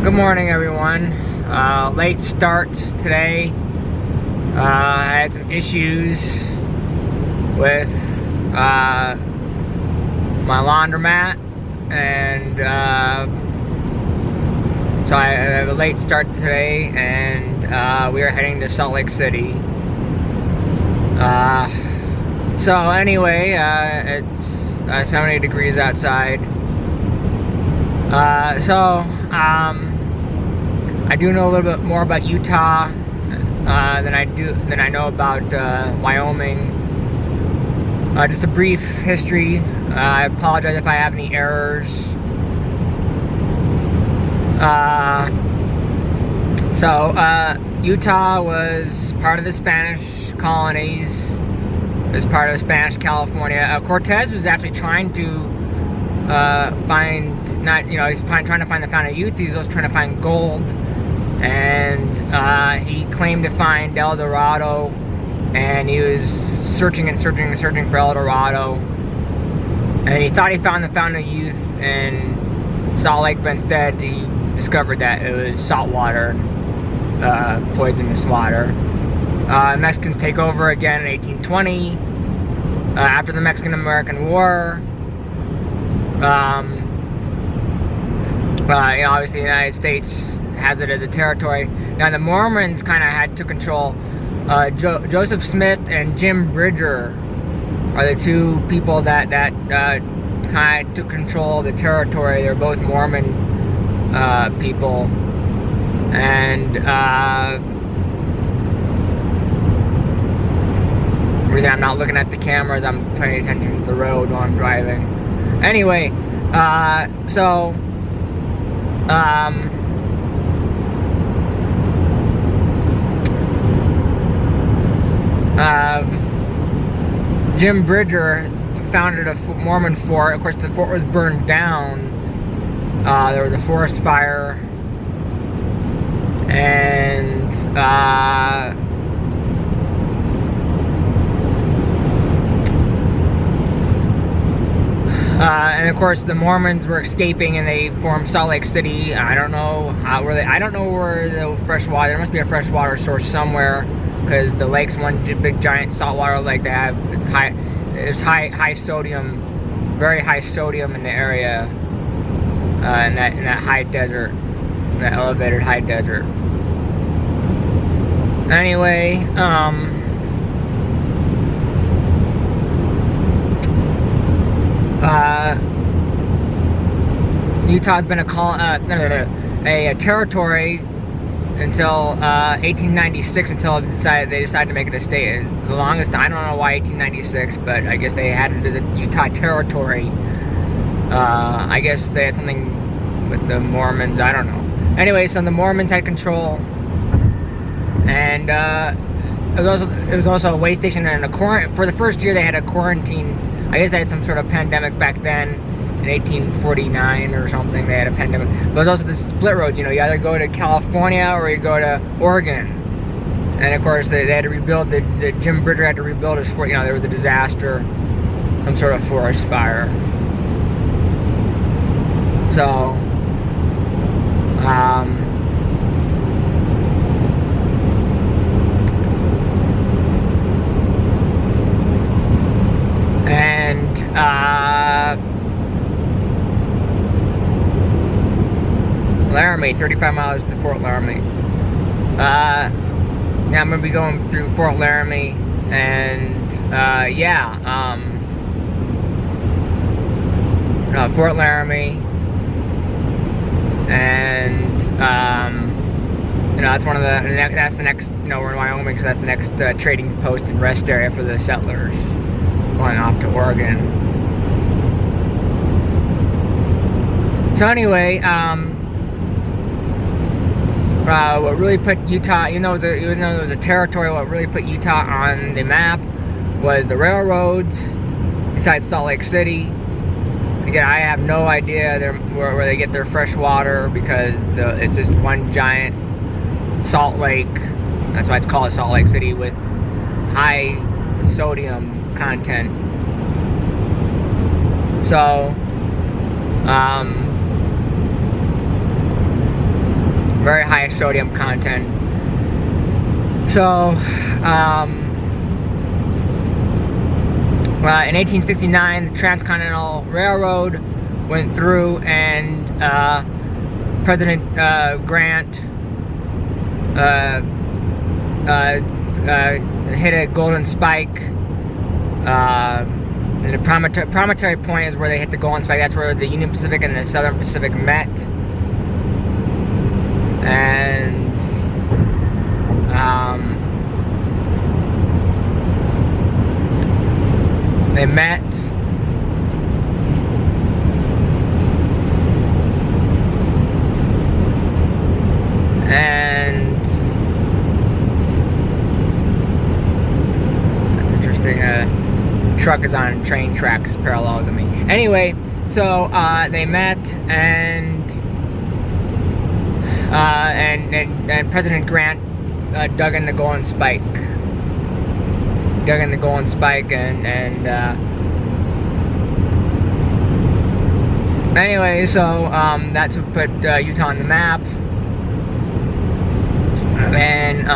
Good morning, everyone. Late start today. I had some issues with my laundromat, and so I have a late start today, and we are heading to Salt Lake City. So anyway, it's 70 degrees outside. I do know a little bit more about Utah than I know about Wyoming. Just a brief history. I apologize if I have any errors. Utah was part of the Spanish colonies. It was part of Spanish California. Cortez was actually trying to he's trying to find the fountain of youth. He was also trying to find gold, and he claimed to find El Dorado, and he was searching for El Dorado, and he thought he found the fountain of youth in Salt Lake, but instead he discovered that it was salt water, poisonous water. Mexicans take over again in 1820 after the Mexican-American War. Obviously the United States has it as a territory. Now the Mormons kind of took control. Joseph Smith and Jim Bridger are the two people that kind of took control of the territory. They're both Mormon people, and the reason I'm not looking at the cameras, I'm paying attention to the road while I'm driving. Anyway, Jim Bridger founded a Mormon fort. Of course, the fort was burned down. There was a forest fire, and of course the Mormons were escaping, and they formed Salt Lake City. I don't know where the fresh water. There must be a freshwater source somewhere, because the lake's one big giant saltwater lake. They have it's high sodium, very high sodium in the area, in that high desert, that elevated high desert. Anyway, Utah's been a territory until 1896, until they decided to make it a state. The longest, I don't know why 1896, but I guess they had it as a Utah territory. I guess they had something with the Mormons, I don't know. Anyway, so the Mormons had control, and it was also a way station and for the first year they had a quarantine. I guess they had some sort of pandemic back then. In 1849 or something, they had a pandemic. But it was also the split roads. You either go to California or you go to Oregon. And of course, they had to rebuild. The Jim Bridger had to rebuild his fort. There was a disaster, some sort of forest fire. So, Laramie, 35 miles to Fort Laramie. Now I'm gonna be going through Fort Laramie, and Fort Laramie, and that's that's the next. We're in Wyoming, so that's the next trading post and rest area for the settlers going off to Oregon. So anyway, what really put Utah, even though it was a territory, what really put Utah on the map was the railroads, besides Salt Lake City. Again, I have no idea where they get their fresh water, because it's just one giant salt lake. That's why it's called Salt Lake City, with high sodium content. So, very high sodium content. So, in 1869, the Transcontinental Railroad went through, and President Grant hit a golden spike. And the promontory point is where they hit the golden spike. That's where the Union Pacific and the Southern Pacific met. And they met. And that's interesting. Truck is on train tracks parallel to me. Anyway, so they met, and President Grant dug in the golden spike. Anyway, so that's what put Utah on the map. And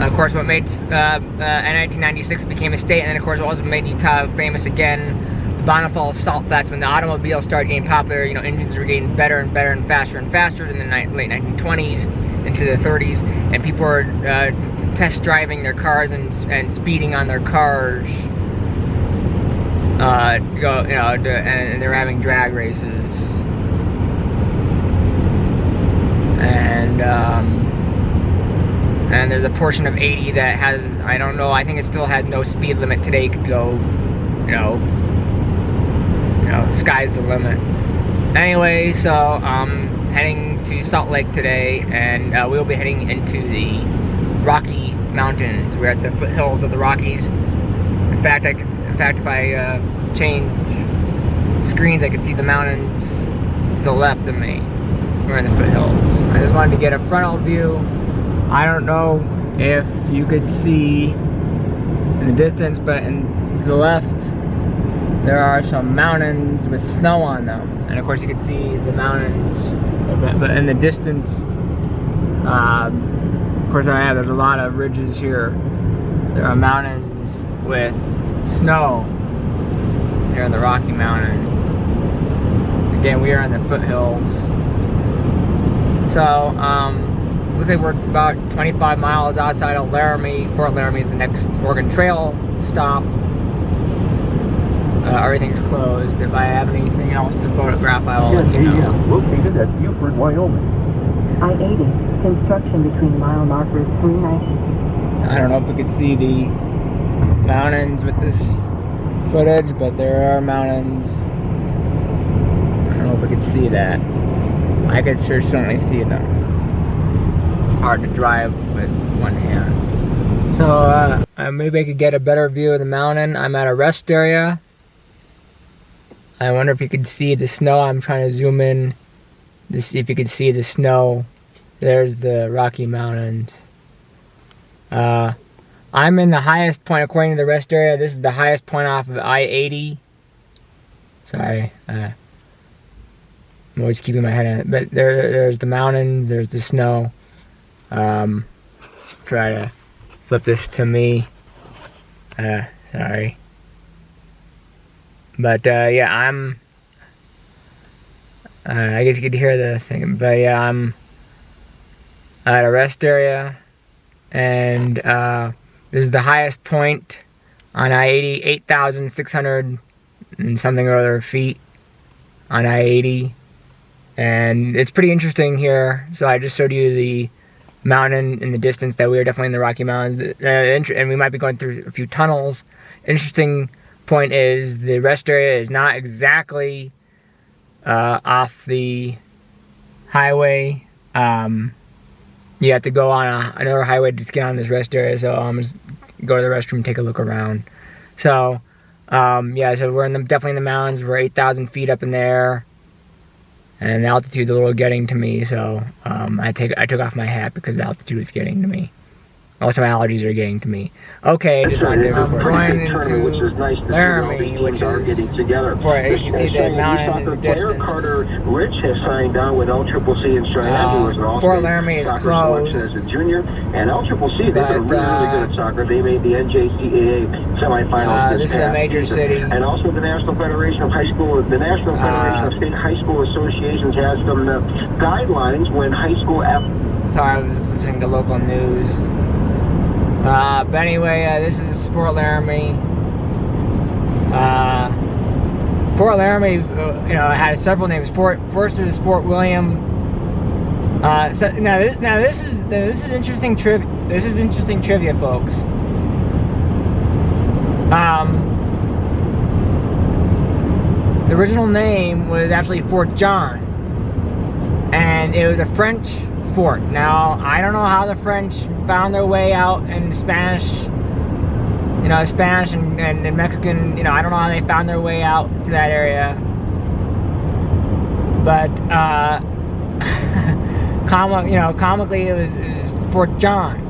of course, what made in 1996 became a state, and then of course what also made Utah famous again, the Bonneville Salt Flats. When the automobile started getting popular, you know, engines were getting better and better and faster in the late 1920s into the 30s, and people were test driving their cars and speeding on their cars. And they were having drag races, and there's a portion of 80 that has, I don't know, I think it still has no speed limit today. It could go, sky's the limit. Anyway, so heading to Salt Lake today, and we'll be heading into the Rocky Mountains. We're at the foothills of the Rockies. In fact, if I change screens, I can see the mountains to the left of me. We're in the foothills. I just wanted to get a frontal view. I don't know if you could see in the distance, but to the left there are some mountains with snow on them, and of course you can see the mountains, but in the distance, of course there's a lot of ridges here. There are mountains with snow here in the Rocky Mountains. Again, we are in the foothills. So, looks like we're about 25 miles outside of Laramie. Fort Laramie is the next Oregon Trail stop. Everything's closed. If I have anything else to photograph, I will let you know. Located at Buford, Wyoming. I-80, construction between mile markers 390. I don't know if we could see the mountains with this footage, but there are mountains. I don't know if we could see that. I could certainly see them. It's hard to drive with one hand. So maybe I could get a better view of the mountain. I'm at a rest area. I wonder if you could see the snow. I'm trying to zoom in to see if you could see the snow. There's the Rocky Mountains. I'm in the highest point according to the rest area. This is the highest point off of I-80. Sorry. I'm always keeping my head in it. But there's the mountains. There's the snow. Try to flip this to me. Sorry. But yeah, I'm I guess you could hear the thing, but yeah, I'm at a rest area, and this is the highest point on I-80, 8,600 and something or other feet on I-80, and it's pretty interesting here. So I just showed you the mountain in the distance, that we are definitely in the Rocky Mountains, and we might be going through a few tunnels. Interesting point is the rest area is not exactly off the highway. You have to go on another highway to get on this rest area, so I'm just go to the restroom and take a look around. So yeah, so we're definitely in the mountains. We're 8,000 feet up in there, and the altitude's a little getting to me, so I took off my hat because the altitude was getting to me. Also, allergies are getting to me. Okay, just wanted to. I'm going into Laramie, which is for you can see the mountain in the distance. Carter Rich has signed on with LCCC in Cheyenne. Fort Laramie is closed. As a junior, and LCCC, they've been really good at soccer. They made the NJCAA semifinals. This is a major city. And also the National Federation of High School, the National Federation of State High School Associations has some guidelines when high school Sorry, I was listening to local news. But anyway, this is Fort Laramie. Fort Laramie, had several names. First is Fort William. So now this is interesting trivia. This is interesting trivia, folks. The original name was actually Fort John, and it was a French fort. Now, I don't know how the French found their way out in Spanish, Spanish and Mexican, I don't know how they found their way out to that area. But, comically it was Fort John.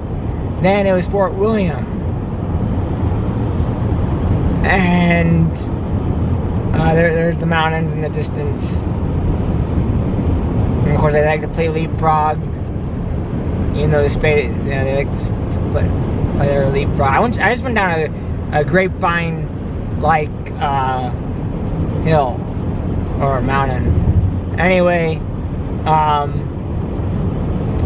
Then it was Fort William. And, there's the mountains in the distance. And of course, they like to play leapfrog. They like to play their leapfrog. I just went down a grapevine-like hill or mountain. Anyway,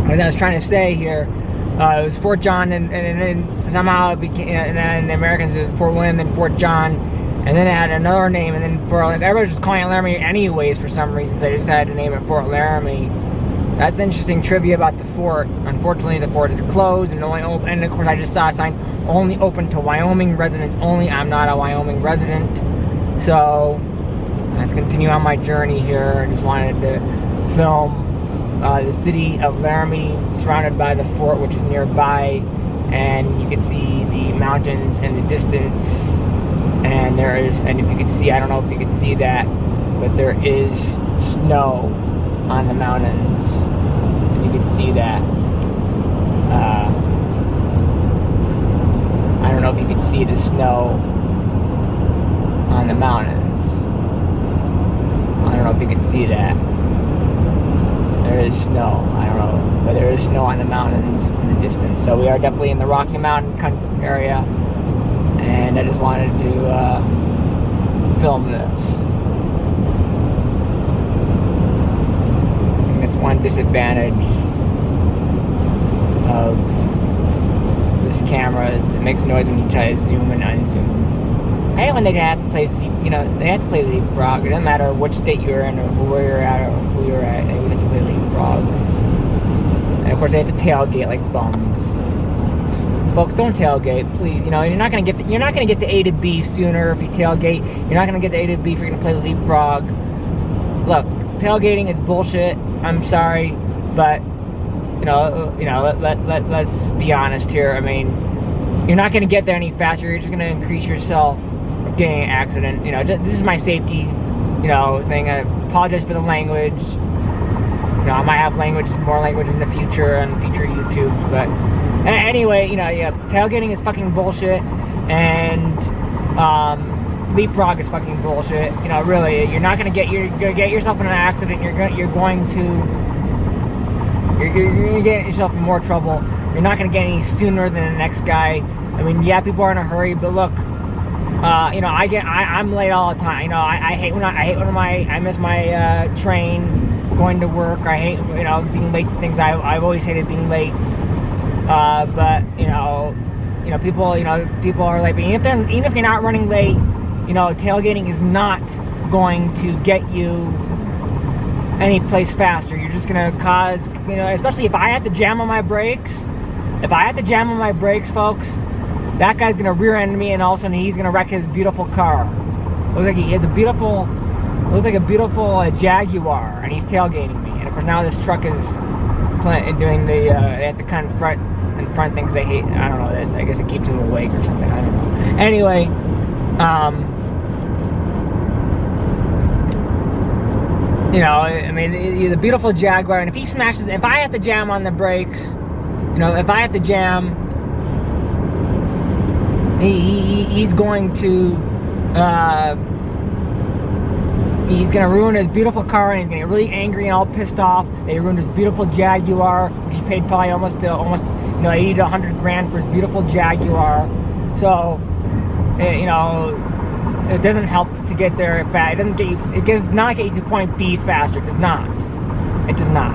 what I was trying to say here, it was Fort John, and then somehow it became, and then the Americans did Fort William, then Fort John. And then it had another name, and then everybody was just calling it Laramie anyways for some reason, so they decided to name it Fort Laramie. That's the interesting trivia about the fort. Unfortunately, the fort is closed and only open. And of course, I just saw a sign only open to Wyoming residents only. I'm not a Wyoming resident, so I have to continue on my journey here. I just wanted to film the city of Laramie, surrounded by the fort, which is nearby, and you can see the mountains in the distance. And if you could see, I don't know if you could see that, but there is snow on the mountains. If you could see that. I don't know if you could see the snow on the mountains. I don't know if you could see that. There is snow. I don't know, but there is snow on the mountains in the distance. So we are definitely in the Rocky Mountain area. And I just wanted to film this. I think that's one disadvantage of this camera is it makes noise when you try to zoom and unzoom. I hate when they have to play, they have to play leapfrog. It doesn't matter which state you're in or where you're at or who you're at. They have to play leapfrog. And of course, they have to tailgate like bums. Folks, don't tailgate, please. You're not gonna get to A to B sooner if you tailgate. You're not gonna get to A to B if you're gonna play leapfrog. Look, tailgating is bullshit. I'm sorry, but let's be honest here. I mean, you're not gonna get there any faster. You're just gonna increase yourself of getting an accident. This is my safety, thing. I apologize for the language. I might have more language in the future on future YouTubes, but. Anyway, tailgating is fucking bullshit, and leapfrog is fucking bullshit. Really, you're gonna get yourself in an accident. You're gonna get yourself in more trouble. You're not gonna get any sooner than the next guy. I mean, yeah, people are in a hurry, but look, I'm late all the time. I miss my train going to work. I hate being late to things. I've always hated being late. But people are late. But even if you're not running late, tailgating is not going to get you any place faster. You're just gonna cause, especially if I have to jam on my brakes. If I have to jam on my brakes, folks, that guy's gonna rear end me, and all of a sudden he's gonna wreck his beautiful car. Looks like he has a beautiful Jaguar, and he's tailgating me. And of course now this truck is doing the they have to kind of front things they hate. I don't know. I guess it keeps them awake or something. I don't know. Anyway, I mean, the beautiful Jaguar, and if he smashes, if I have to jam on the brakes, if I have to jam, he's going to he's gonna ruin his beautiful car, and he's gonna get really angry and all pissed off. They ruined his beautiful Jaguar, which he paid probably almost 80 to 100 grand for his beautiful Jaguar. So it doesn't help to get there fast. It doesn't get you. It does not get you to point B faster. It does not. It does not.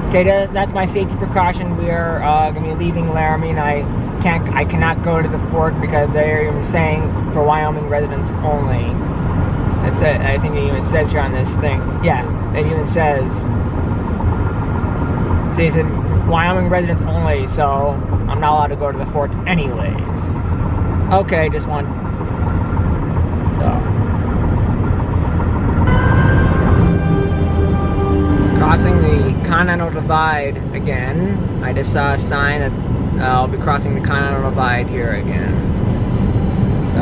Okay, that's my safety precaution. We are gonna be leaving Laramie, and I cannot go to the fort because they're even saying for Wyoming residents only. That's it. I think it even says here on this thing. Yeah, it even says. So he said Wyoming residents only, so I'm not allowed to go to the fort anyways. Okay, just one. So crossing the Continental Divide again. I just saw a sign that I'll be crossing the Continental Divide here again. So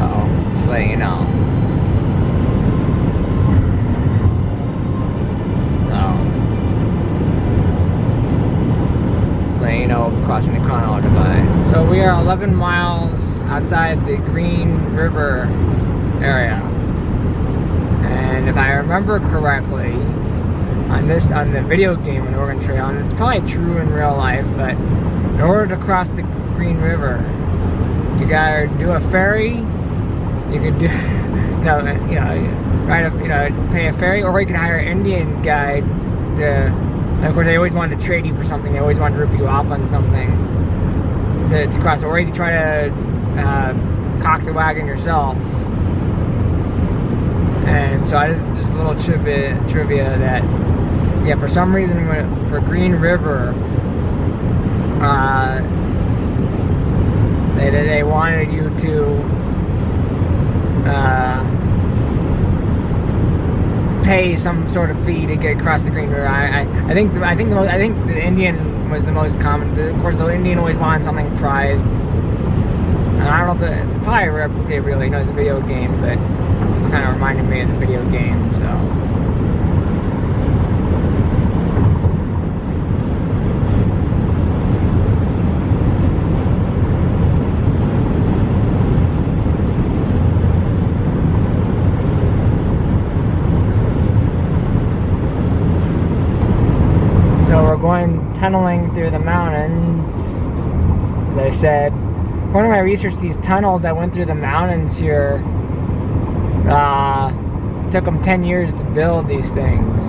just letting you know. Crossing the Continental Divide. So we are 11 miles outside the Green River area, and if I remember correctly, on the video game in Oregon Trail, and it's probably true in real life, but in order to cross the Green River, you gotta do a ferry. You could do, pay a ferry, or you can hire an Indian guide to. And of course, they always wanted to trade you for something. They always wanted to rip you off on something to cross. Or you can try to cock the wagon yourself. And so just a little trivia that, yeah, for some reason for Green River, they wanted you to pay some sort of fee to get across the Green River. I think the Indian was the most common. Of course, the Indian always wanted something prized. And I don't know if probably replicate really. It's a video game, but it's kind of reminded me of the video game. So. Going tunneling through the mountains. They said, according to my research, these tunnels that went through the mountains here took them 10 years to build these things.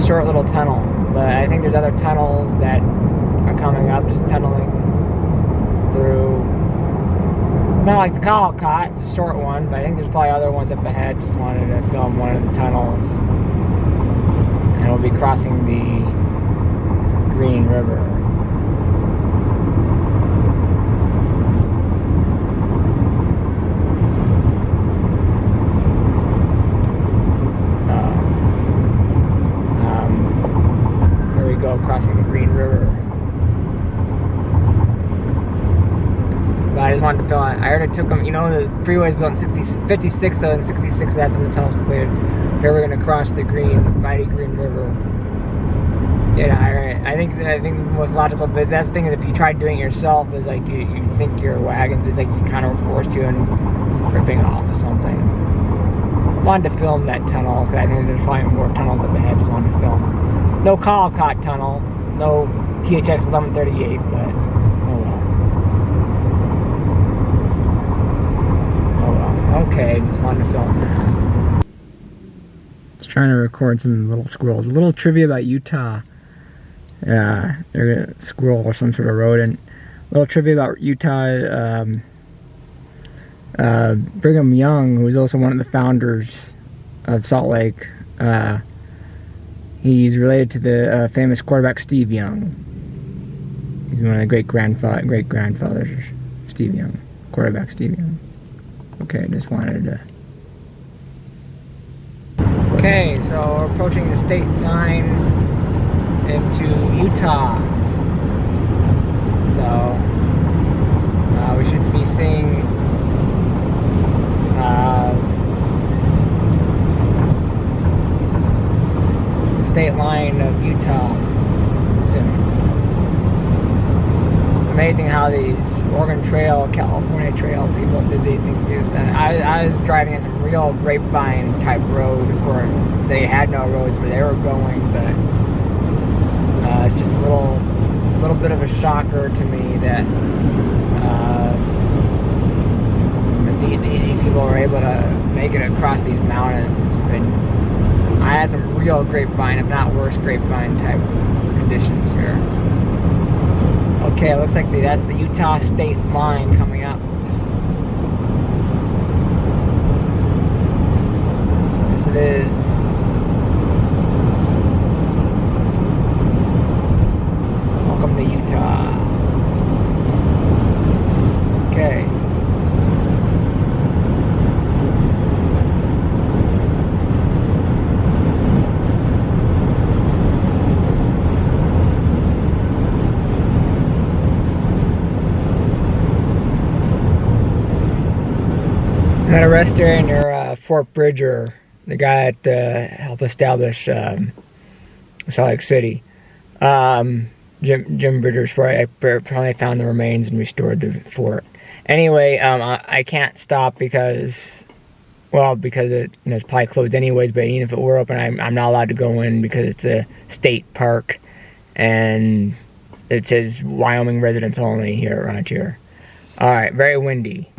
Short little tunnel, but I think there's other tunnels that are coming up, just tunneling through. It's not like the Cant, it's a short one, but I think there's probably other ones up ahead. Just wanted to film one of the tunnels. And we'll be crossing the Green River. Here we go, crossing the Green River. But I just wanted to film it. I heard it took them, the freeway was built in 56, so in 66 that's when the tunnel was completed. Here we're gonna cross the mighty Green River. Yeah, I think the most logical, but that's the thing is if you tried doing it yourself, is like you'd sink your wagon, so it's like you kind of were forced to and ripping off or something. Wanted to film that tunnel because I think there's probably more tunnels up ahead. Just wanted to film. No Cant tunnel, no THX 1138, but oh well. Okay, just wanted to film that. Trying to record some little squirrels. A little trivia about Utah. They're a squirrel or some sort of rodent. A little trivia about Utah. Brigham Young, who was also one of the founders of Salt Lake, he's related to the famous quarterback Steve Young. He's one of the great grandfathers of Steve Young, quarterback Steve Young. Okay, just wanted to. Okay, so we're approaching the state line into Utah. So we should be seeing the state line of Utah soon. So amazing how these Oregon Trail, California Trail people did these things. I was driving on some real grapevine type road. Of course, they had no roads where they were going, but it's just a little bit of a shocker to me that these people were able to make it across these mountains. And I had some real grapevine, if not worse, grapevine type conditions here. Okay, it looks like that's the Utah state line coming up. Yes, it is. Welcome to Utah. Okay. I'm at a rest area near Fort Bridger, the guy that helped establish Salt Lake City. Jim Bridger's fort. I probably found the remains and restored the fort. Anyway, I can't stop because it's probably closed anyways. But even if it were open, I'm not allowed to go in because it's a state park, and it says Wyoming residents only here around here. All right, very windy.